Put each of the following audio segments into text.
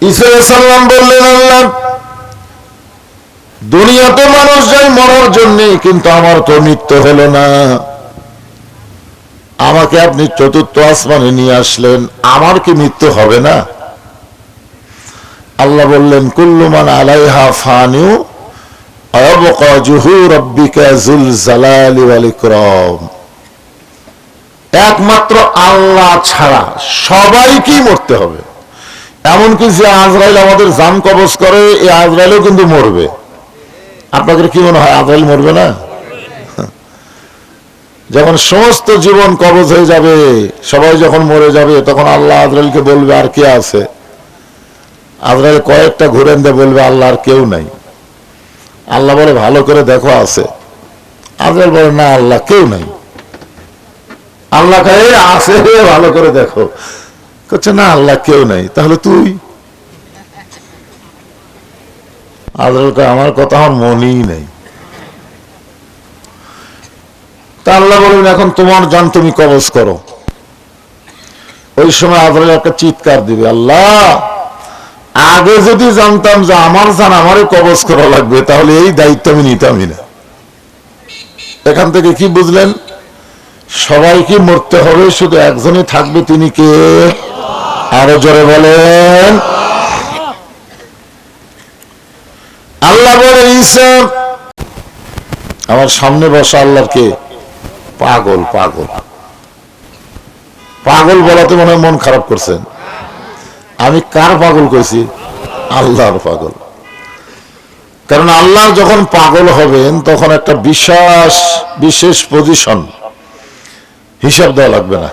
ঈসা আলাইহিস সালাম বললেন, আল্লাহ, দুনিয়াতে মানুষ যায় মরার জন্য, কিন্তু আমার তো মৃত্যু হলো না। আমাকে আপনি চতুর্থ আসমানে নিয়ে আসলেন, আমার কি মৃত্যু হবে না? আল্লাহ বললেন, কুল্লু মান আলাইহা ফানিউ ওয়ায়াবকা ওয়াজহু রাব্বিকা যুল জালালি ওয়াল ইকরাম। একমাত্র আল্লাহ ছাড়া সবাইকে মরতে হবে। এমনকি যে আজরাইল আমাদের জান কবজ করে, এই আজরাইলও কিন্তু মরবে। আপনাদের কি মনে হয় আজরাইল মরবে না? যখন সমস্ত জীবন কবজ হয়ে যাবে, সবাই যখন মরে যাবে, তখন আল্লাহ আজরাইলকে বলবে, আর কে আছে? আজরাইল কয়েকটা ঘুরেন দিয়ে বলবে, আল্লাহ আর কেউ নাই। আল্লাহ বলে, ভালো করে দেখো আছে? আজরাইল বলে, না, আল্লাহ কেউ নাই। আল্লাহ কয়ে, আছে, ভালো করে দেখো। করছে, না, আল্লাহ কেউ নাই। তাহলে তুই? আজরাইল কয়, আমার কথা আমার মনেই নেই। তা আল্লাহ বলবেন, এখন তোমার জান তুমি কবজ করো। ওই সময় আজরাইল একটা চিৎকার দিবে, আল্লাহ, আগে যদি জানতাম যে আমার জান আমারে কবজ করা লাগবে, তাহলে এই দায়িত্ব আমি নিতামই না। এখান থেকে কি বুঝলেন? সবাইকে মরতে হবে, শুধু একজনই থাকবে, তিনি কে? আরো জোরে বলেন। আল্লাহ বলে, ঈসা আমার সামনে বসা আল্লাহর কে? পাগল। পাগল পাগল বলাতে মনে হয় মন খারাপ করছেন। আমি কার পাগল কইছি? আল্লাহর পাগল। কারণ আল্লাহ যখন পাগল হবেন, তখন একটা বিশেষ পজিশন, হিসাব দেওয়া লাগবে না।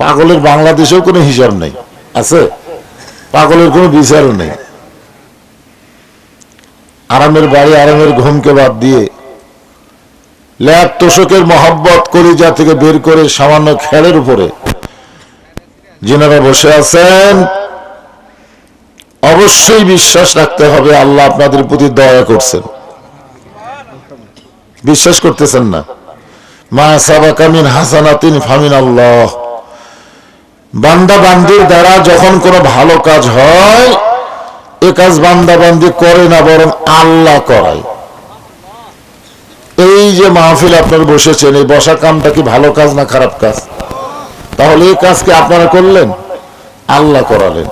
পাগলের বাংলাদেশেও কোনো হিসাব নেই, আছে? পাগলের কোনো বিচারও নেই। আরামের বাড়ি, আরামের ঘুমকে বাদ দিয়ে ল্যাব তোষকের মহব্বত কলিজা থেকে বের করে সামান্য খেলের উপরে যিনারা বসে আছেন, অবশ্যই বিশ্বাস রাখতে হবে আল্লাহ আপনাদের প্রতি দয়া করছেন। বিশ্বাস করতেছেন না? মা সাবাকা মিন হাসানাতিন ফামিন আল্লাহ। বান্দা বান্দির দ্বারা যখন কোনো ভালো কাজ হয়, এ কাজ বান্দা বান্দি করে না, বরং আল্লাহ করায়। এই যে মাহফিল আপনার বসেছেন, এই বসা কামটা কি ভালো কাজ না খারাপ কাজ? তাহলে এই কাজ কি আপনারা করলেন? আল্লাহ করালেন।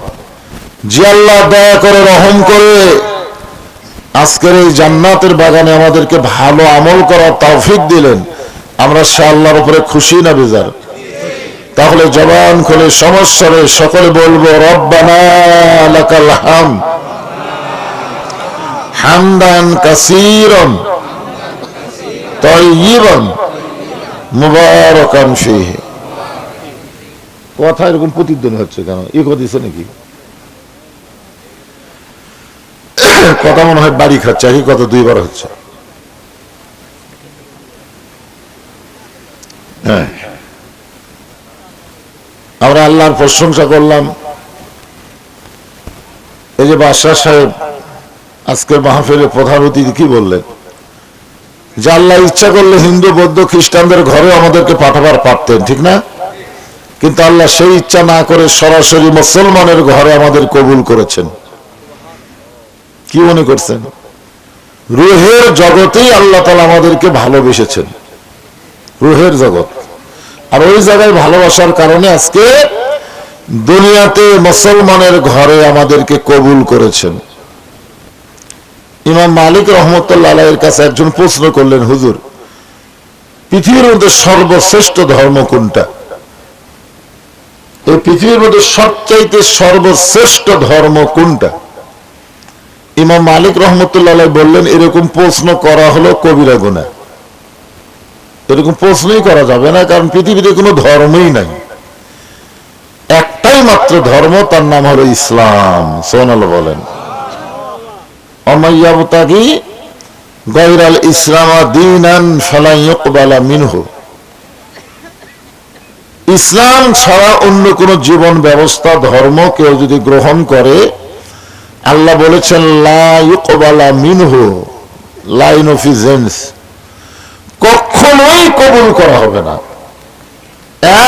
যে আল্লাহ দয়া করে, রহম করে আজকের এই জান্নাতের বাগানে আমাদেরকে ভালো আমল করার তৌফিক দিলেন, আমরা সে আল্লাহর উপরে খুশি না বেজার? তাহলে জবান খুলে সমস্যারে সকলে বলবো, রব্বানা লাকাল হামদ হামদান কাসীরান তাইয়িবান মুবারাকান ফীহি। কথা এরকম প্রতিধ্বনি হচ্ছে কেন? ইকো দিছে নাকি? কথা মনে হয় বাড়ি খাচ্ছে, একই কথা দুইবার হচ্ছে। হ্যাঁ, আমরা আল্লাহর প্রশংসা করলাম। এই যে বাদশাহ সাহেব আজকের মাহফিলে প্রধান অতিথি কি বললেন? যে আল্লাহ ইচ্ছা করলে হিন্দু বৌদ্ধ খ্রিস্টানদের ঘরে আমাদেরকে পাঠাবার পারতেন, ঠিক না? কিন্তু আল্লাহ সেই ইচ্ছা না করে সরাসরি মুসলমানের ঘরে আমাদের কবুল করেছেন। কি মনে করছেন? রুহের জগতেই আল্লাহ তাআলা আমাদেরকে ভালোবেসেছেন, রুহের জগৎ। আর ওই জায়গায় ভালোবাসার কারণে আজকে দুনিয়াতে মুসলমানের ঘরে আমাদেরকে কবুল করেছেন। ইমাম মালিক রহমতুল্লাহ আলাইহির কাছে একজন প্রশ্ন করলেন, হুজুর, পৃথিবীর মধ্যে সর্বশ্রেষ্ঠ ধর্ম কোনটা? এই পৃথিবীর মধ্যে সবচাইতে সর্বশ্রেষ্ঠ ধর্ম কোনটা? ইমাম মালিক রহমতুল্লাহ আলাইহি বললেন, এরকম প্রশ্ন করা হলো কবিরা গুনাহ। এরকম প্রশ্নই করা যাবে না, কারণ পৃথিবীতে কোনো ধর্মই নাই, একটাই মাত্র ধর্ম, তার নাম হলো ইসলাম। সুবহানাল্লাহ বলেন। অমাইয়াবতাগি গায়রাল ইসলাম দীনান ফালা ইউকবালা মিনহু। ইসলাম ছাড়া অন্য কোন জীবন ব্যবস্থা, ধর্ম কেউ যদি গ্রহণ করে, আল্লাহ বলেছেন লা ইউকবালা মিনহু, লাইন অফ ইজেন্স, কখনোই কবুল করা হবে না।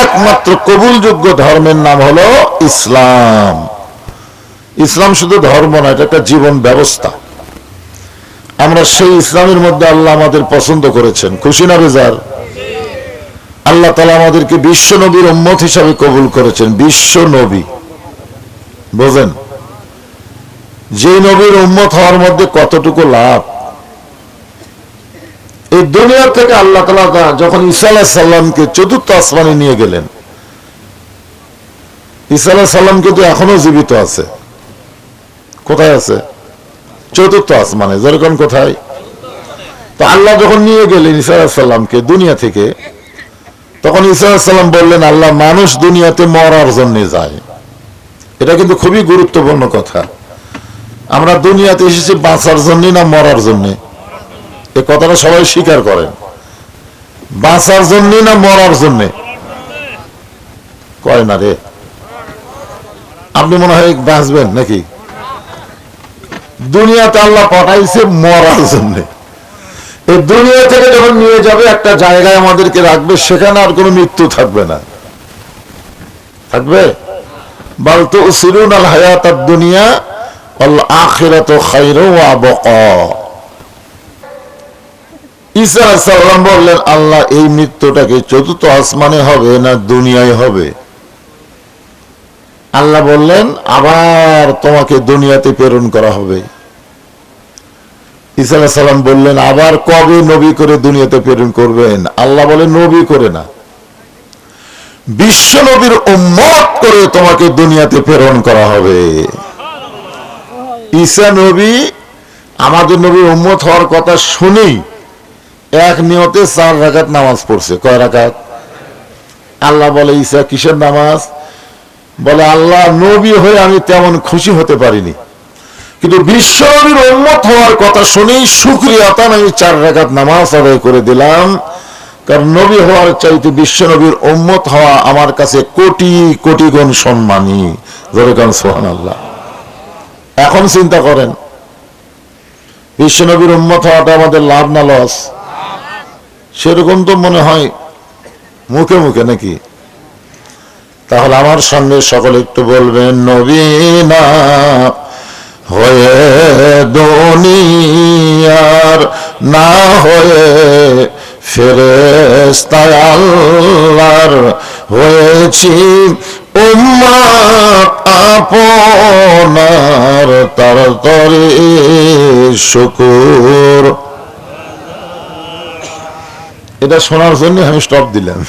একমাত্র কবুলযোগ্য ধর্মের নাম হলো ইসলাম। ইসলাম শুধু ধর্ম না, এটা একটা জীবন ব্যবস্থা। আমরা সেই ইসলামের মধ্যে আল্লাহ আমাদের পছন্দ করেছেন, খুশি না বেজার? আল্লাহ তাআলা আমাদেরকে বিশ্ব নবীর উম্মত হিসাবে কবুল করেছেন। বিশ্ব নবী বোঝেন, যে নবীর উম্মত হওয়ার মধ্যে কতটুকু লাভ। এই দুনিয়া থেকে আল্লাহ তাআলা যখন ঈসা আলাইহিস সালামকে চতুর্থ আসমানে নিয়ে গেলেন, ঈসা আলাইহিস সালাম কিন্তু এখনো জীবিত আছে। কোথায় আছে? চতুর্থ আসমানে। যেরকম কোথায়? তো আল্লাহ যখন নিয়ে গেলেন ঈসা আলাইহিস সালামকে দুনিয়া থেকে, তখন ঈসা আলাইহিস সালাম বললেন, আল্লাহ মানুষ দুনিয়াতে মরার জন্য যায়। এটা কিন্তু খুবই গুরুত্বপূর্ণ কথা। আমরা দুনিয়াতে এসেছি বাঁচার জন্য না মরার জন্য? এই কথাটা সবাই স্বীকার করেন। বাঁচার জন্য না মরার জন্য? কয় না রে। আপনি মনে হয় বাঁচবেন নাকি? দুনিয়াতে আল্লাহ পাঠাইছে মরার জন্য। এই দুনিয়া থেকে যখন নিয়ে যাবে একটা জায়গায় আমাদেরকে রাখবে, সেখানে আর কোনো মৃত্যু থাকবে না। থাকবে? বাল তুসিরুনাল হায়াতাদ দুনিয়া ওয়াল আখিরাতু খায়রুন ওয়া আবকা। ঈসা আলাইহিস সালাম বললেন, আল্লাহ এই মৃত্যুটাকে চতুর্থ আসমানে হবে না দুনিয়ায় হবে? আল্লাহ বললেন, আবার তোমাকে দুনিয়াতে প্রেরণ করা হবে। ঈসা আলাইহিস সালাম বললেন, আবার কবে নবী করে দুনিয়াতে প্রেরণ করবেন? আল্লাহ বলেন, নবী করে না, বিশ্ব নবীর উম্মত করে তোমাকে দুনিয়াতে প্রেরণ করা হবে। ঈসা নবী আমাদের নবীর উম্মত হওয়ার কথা শুনেই এক নিয়তে 4 রাকাত নামাজ পড়ছে। কয় রাকাত? আল্লাহ বলে, ঈসা কিসের নামাজ? বলে, আল্লাহ নবী হয়ে আমি তেমন খুশি হতে পারিনি, কিন্তু বিশ্ব নবীর উম্মত হওয়ার কথা শুনেই শুকরিয়াতান আমি 4 রাকাত নামাজ আদায় করে দিলাম। কারণ নবী হওয়ার চাইতে বিশ্ব নবীর উম্মত হওয়া আমার কাছে কোটি কোটি গুণ সম্মানী। যেরকম সুবহানাল্লাহ। এখন চিন্তা করেন, বিশ্ব নবীর উম্মত হওয়াটা আমাদের লাভ না লস? সেরকম তো মনে হয় মুখে মুখে, নাকি? তাহলে আমার সঙ্গে সকলে একটু বলবেন, নবী না হয়ে দুনিয়ার না হয়ে ফেরেশতা আল্লাহর হয়েছি উম্মত আপনার, তার তরে শুকর। এটা শোনার জন্য আমি স্টপ দিলাম।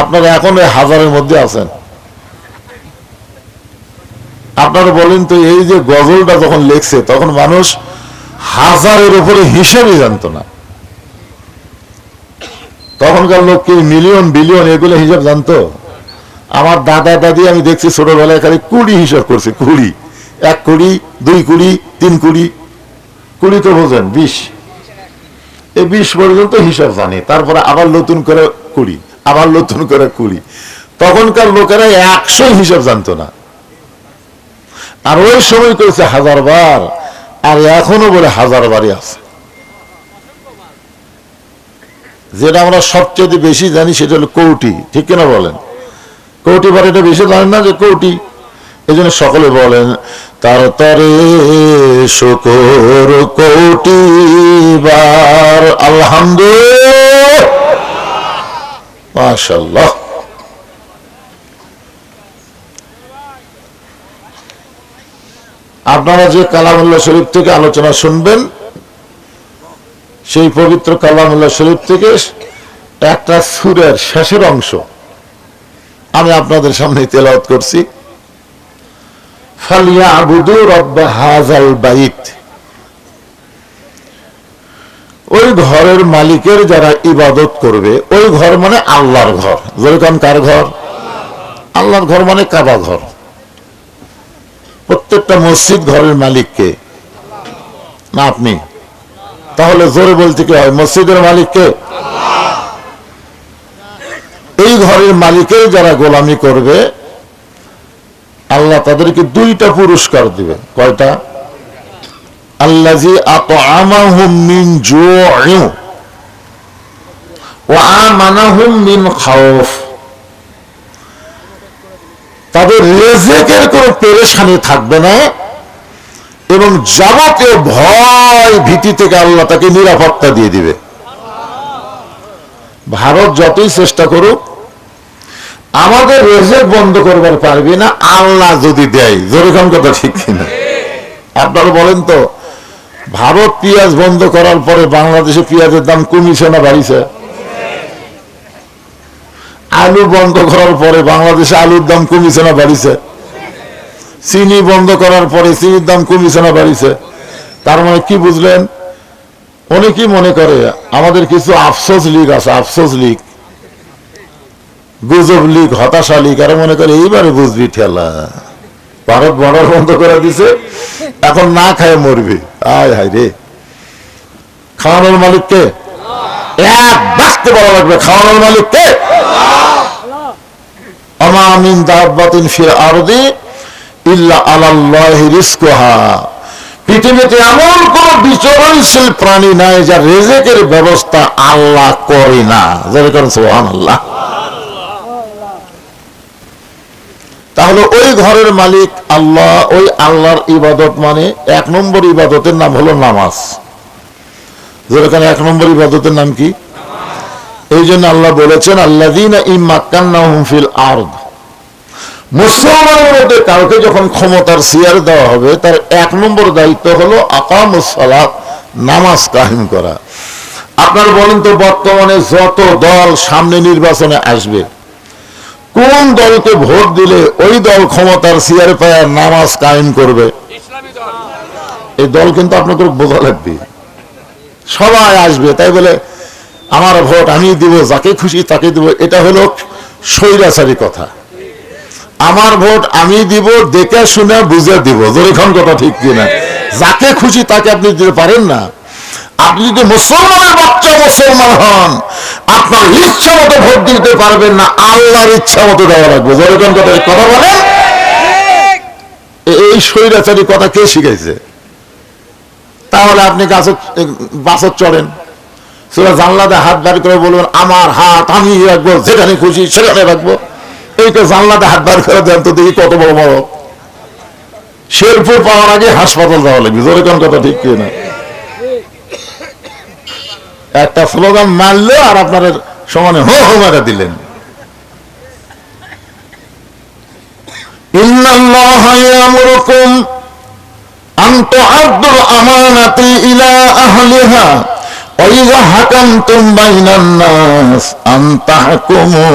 আপনারা এখন এই হাজারের মধ্যে আছেন। আপনারা বলেন তো, এই যে গজলটা যখন লেখছে তখন মানুষ হাজারের উপরে হিসাবই জানতো না। তখনকার লোক কি মিলিয়ন বিলিয়ন এগুলো হিসাব জানতো? আমার দাদা দাদি আমি দেখছি ছোটবেলায় খালি 20 হিসাব করছে। 20, 1 কোটি, 2 কোটি, 3 কোটি। 20 তো বোঝেন, 20, এই 20 পর্যন্ত হিসাব জানে। তারপরে আবার নতুন করে 20, আবার নতুন করে 20। তখনকার লোকেরা 100 হিসাব জানতো না। আর ওই সময় করেছে 1000 বার, আর এখনো বলে 1000 বারই আছে। যেটা আমরা সবচেয়ে বেশি জানি সেটা হলো কোটি। ঠিক কিনা বলেন? কোটি বার এটা বেশি জানেন না যে কোটি। এই জন্য সকলে বলেন, তার তরে শুকর কোটি বার আলহামদুলিল্লাহ, মাশাআল্লাহ। আপনারা যে কালামুল্লাহ শরীফ থেকে আলোচনা শুনবেন, সেই পবিত্র কালামুল্লাহ শরীফ থেকে একটা সূরার শেষের অংশ আমি আপনাদের সামনে তেলাওয়াত করছি। ফালিয়াবুদু রাব্ব হাযাল বাইত। ওই ঘরের মালিকের যারা ইবাদত করবে, ওই ঘর মানে আল্লাহর ঘর। যেরকম কার ঘর? আল্লাহর ঘর মানে কাবা ঘর। প্রত্যেকটা মসজিদ ঘরের মালিক কে? না আপনি? তাহলে জোরে বলতে কি হয়? মসজিদের মালিক কে? এই ঘরের মালিকের যারা গোলামি করবে, আল্লাহ তাদেরকে 2টা পুরস্কার দিবে। কয়টা? আল্লাযী আত'আমাহুম মিন জু'ইন ওয়া আমানাহুম মিন খাউফ। তাদের রেজেকের কোনো পেরেশানি থাকবে না এবং যাবতীয় ভয় ভীতি থেকে আল্লাহ তাকে নিরাপত্তা দিয়ে দিবে। ভারত যতই চেষ্টা করুক আমাদের রেজেক বন্ধ করবার পারবে না, আল্লাহ যদি দেয়। যেরকম কথা ঠিক কিনা? আপনারা বলেন তো, ভারত পেঁয়াজ বন্ধ করার পরে বাংলাদেশে পেঁয়াজের দাম কমিছে না বাড়িছে? আলু বন্ধ করার পরে বাংলাদেশে আলুর দাম কমিছে না বাড়িছে? চিনি বন্ধ করার পরে চিনির দাম কমিছে না বাড়িছে? তার মানে কি বুঝলেন? অনেকেই মনে করে আমাদের কিছু আফসোস লীগ আছে, আফসোস লীগ, গুজব লীগ, হতাশা লীগ, আর মনে করে এইবারে বুঝবি ঠেলা, ভারত বর্ডার বন্ধ করে দিছে, এখন না খায় মরবি। আয় হায় রে, খাওয়ানোর মালিককে এক বাক্যে বলা লাগবে, খাওয়ানোর মালিককে। আমা মিন দাব্বাতিন ফিল আরদি ইল্লা আলাল্লাহি রিজকুহা। পৃথিবীতে এমন কোন বিচরণশীল প্রাণী নাই যার রিজেকের ব্যবস্থা আল্লাহ করে না। যেরকম সুবহানাল্লাহ। তাহলে ওই ঘরের মালিক আল্লাহ, ওই আল্লাহর ইবাদত মানে এক নম্বর ইবাদতের নাম হলো নামাজ। যেরকম এক নম্বর ইবাদতের নাম কি? এই জন্য আল্লাহ বলেছেন আল্লাযীনা ইম্মাক্কান্নাহুম ফিল আরদ। মুসলমানের মধ্যে কাউকে যখন ক্ষমতার চেয়ার দেওয়া হবে তার এক নম্বর দায়িত্ব হলো আকামুস সালাত, নামাজ কায়েম করা। আপনারা বলেন তো, বর্তমানে যত দল সামনে নির্বাচনে আসবে, কোন দলকে ভোট দিলে ওই দল ক্ষমতার চেয়ারে পায় নামাজ কায়েম করবে? এই দল কিন্তু আপনাদের বোঝা লাগবে। সবাই আসবে তাই বলে আমার ভোট আমি দিব, যাকে খুশি তাকে দিব, এটা হলো স্বৈরাচারী কথা। আমার ভোট আমি দিব, দেখে শুনে বুঝে দিব। যেরকম কথা ঠিক কিনা? যাকে খুশি তাকে আপনি দিতে পারেন না। আপনি যদি মুসলমানের বাচ্চা মুসলমান হন, আপনার ইচ্ছা মতো ভোট দিতে পারবেন না, আল্লাহর ইচ্ছা মতো দেওয়া লাগবে। যেরকম কথা বলেন। এই স্বৈরাচারী কথা কে শিখাইছে? তাহলে আপনি বাসত চড়েন, সেটা জানলাতে হাত বার করে বলবেন আমার হাত আমি রাখবো, যেখানে খুশি সেখানে রাখবো। এইটা জানলাতে হাত বার করে দেন তো দেখি কত বড় বড়। শেরপুর পাওয়ার আগে হাসপাতাল যাওয়া লাগবে। যেরকম কথা ঠিক কিনা? একটা স্লোগান মারলো আর আপনার সমানে হো হো মারা দিলেন। ইন্নাল্লাহা ইয়ামুরুকুম আন তুআদ্দুল আমানাতি ইলা আহলিহা ওয়া ইযা হাকামতুম বাইনান নাস আন তাহকুমু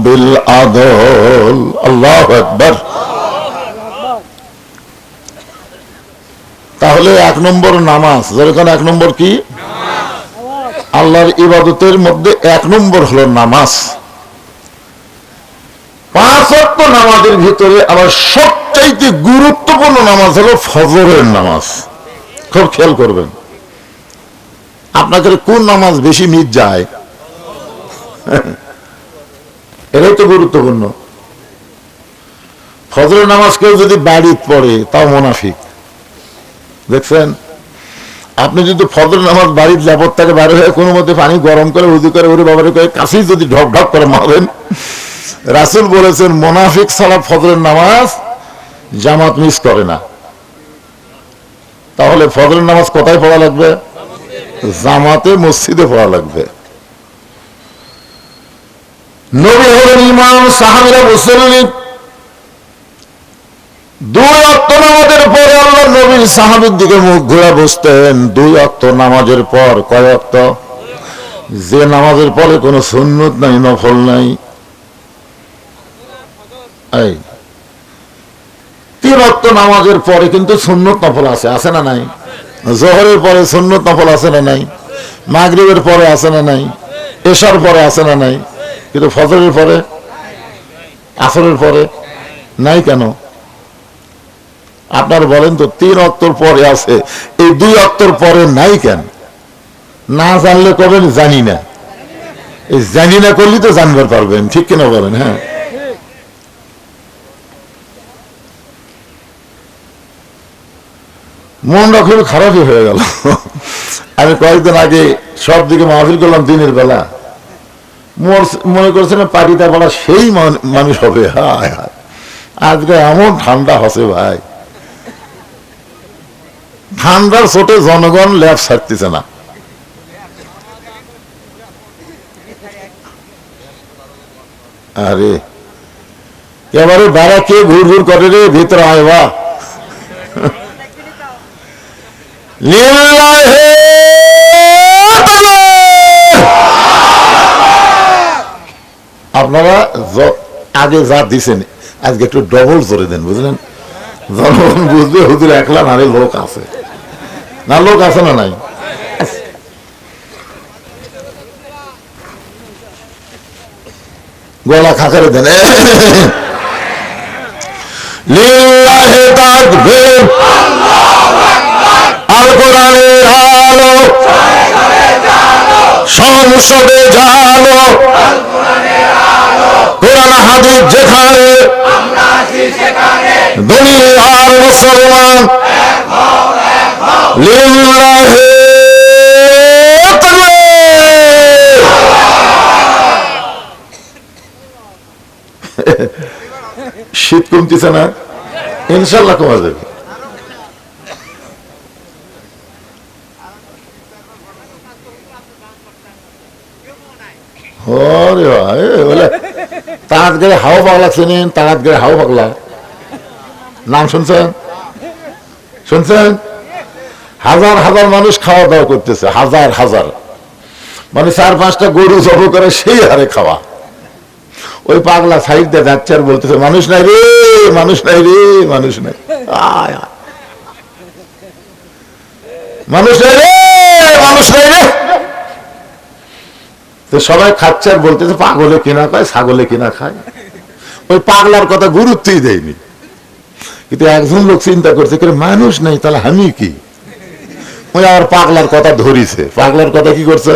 বিল আদল। আল্লাহু আকবার। তাহলে এক নম্বর নামাজ। যেরকম এক নম্বর কি? আল্লাহর ইবাদতের মধ্যে এক নম্বর হলো নামাজ। 5 ওয়াক্ত নামাজের ভিতরে আবার সবচাইতে গুরুত্বপূর্ণ নামাজ হলো ফজরের নামাজ। খুব খেয়াল করবেন, আপনাদের কোন নামাজ বেশি মিস যায়? এটাই তো গুরুত্বপূর্ণ। ফজরের নামাজ কেউ যদি বাড়িতে পড়ে তাও মুনাফিক। দেখছেন, আপনি যদি ফজর নামাজ বাড়ির ল্যাপট থেকে বাইরে হয়ে কোনো মধ্যে পানি গরম করে উজু করে ওরে বাবারে করে কাছেই যদি ঢক ঢক করে মারেন, রাসূল বলেছেন মুনাফিক ছাড়া ফজরের নামাজ জামাত মিস করে না। তাহলে ফজরের নামাজ কোথায় পড়া লাগবে? জামাতে, মসজিদে পড়া লাগবে। নবী হলেন ইমাম, সাহাবীরা মুসল্লি। 2 ওয়াক্ত নামাজের পরে আল্লাহ নবীর সাহাবীর দিকে মুখ ঘুরে বসতেন। 2 ওয়াক্ত নামাজের পর কয় ওয়াক্ত? যে নামাজের পরে কোনো সুন্নত নাই, নফল নাই। এই 3 ওয়াক্ত নামাজের পরে কিন্তু সুন্নত নফল আছে, আছে না নাই? জোহরের পরে সুন্নত নফল আছে না নাই? মাগরিবের পরে আছে না নাই? এশার পরে আছে না নাই? কিন্তু ফজরের পরে, আসরের পরে নাই কেন? আপনার বলেন তো, 3 ওয়াক্তর পরে আছে, এই 2 ওয়াক্তর পরে নাই কেন? না জানলে কবেন জানি না। এই জানি না করলে তো জানবার পারবেন, ঠিক কিনা বলেন? হ্যাঁ, মনটা খুব খারাপই হয়ে গেল। আমি কয়েকদিন আগে সব দিকে মাহফিল করলাম দিনের বেলা, মনে করছিলাম পার্টিটা বলা সেই মানুষ হবে। হায় হায়, আজকে এমন ঠান্ডা হচ্ছে ভাই, ঠান্ডার চোটে জনগণ ল্যাব ছাড়তেছে না। আরে এবারে বারা কে ঘুর ঘুর করে রে, ভিতরে আয় বা আপনারা আগে যা দিছেন আজকে একটু ডবল জোরে দেন, বুঝলেন? জনগণ বুঝবে হুজুর একলা নারে লোক আছে না, লোক আছে না নাই? গলা খাকারে দেন। লিল্লাহি তাকবীর, আল কোরআনের আলো সংসদে জালো, কোরআন হাদিস যেখানে দুনিয়ার মুসলমান লিল্লাহি তাকবীর। শীত কমতেছে না? ইনশাল্লাহ কমা যাবে। তাঁত গেলে হাওয়া পাগলা চেনেন? তাঁত গেলে হাওয়া পাগলা নাম শুনছেন? শুনছেন? হাজার হাজার মানুষ খাওয়া দাওয়া করতেছে, হাজার হাজার, মানে 4-5টা গরু জব করে সেই হারে খাওয়া। ওই পাগলা সাইড দিয়ে যাচ্ছে আর বলতেছে মানুষ নাই রে, মানুষ নাই রে, মানুষ নাই, মানুষ নাই রে, মানুষ নাই রে। তো সবাই খাচ্ছে আর বলতেছে পাগলে কিনা খায়, ছাগলে কিনা খায়। ওই পাগলার কথা গুরুত্বই দেয়নি। কিন্তু একজন লোক চিন্তা করছে মানুষ নেই তাহলে আমি কি, ওই আর পাগলার কথা ধরিছে। পাগলার কথা কি করছে?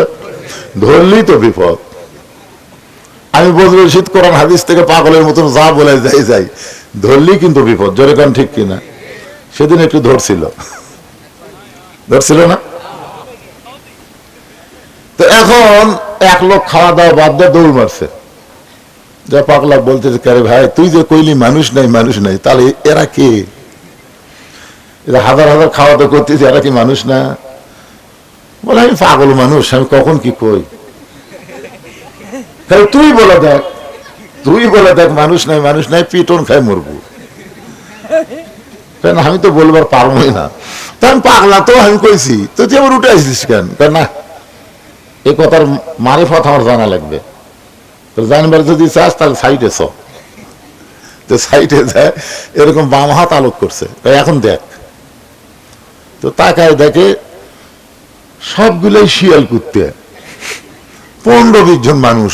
ধরলেই তো বিপদ। আমি বলবো শীত কোরআন হাদিস থেকে পাগলের মতন যা বলে যাই যাই, ধরলেই কিন্তু বিপদ। জোরে কান ঠিক কিনা? সেদিন একটু ধরছিল, ধরছিল না? তো এখন এক লোক খাওয়া দাওয়া বাদ দিয়ে দৌড় মারছে। যা পাগলা বলতেছে কে ভাই তুই যে কইলি মানুষ নাই মানুষ নাই, তাহলে এরা কে? এরা হাজার হাজার খাওয়া দাওয়া করতেছে, এরা কি মানুষ না? বলে আমি পাগল মানুষ, আমি কখন কি কই। তুই বলে দেখ, তুই বলে দেখ মানুষ নাই মানুষ নাই, পিটন খাই মরবো। আমি তো বলবার পারবোই না। তখন পাগলা তো আমি কইছি, তো তুই আবার উঠে আসিস কেন? না এই কথার মারিফত আমার জানা লাগবে। জানবার যদি চাস তাহলে সাইডে চ। তো সাইডে যায়, এরকম বাম হাত আলোক করছে, এখন দেখ। তো তাকায় দেখে সবগুলোই শিয়াল কুত্তে, 15-20 জন মানুষ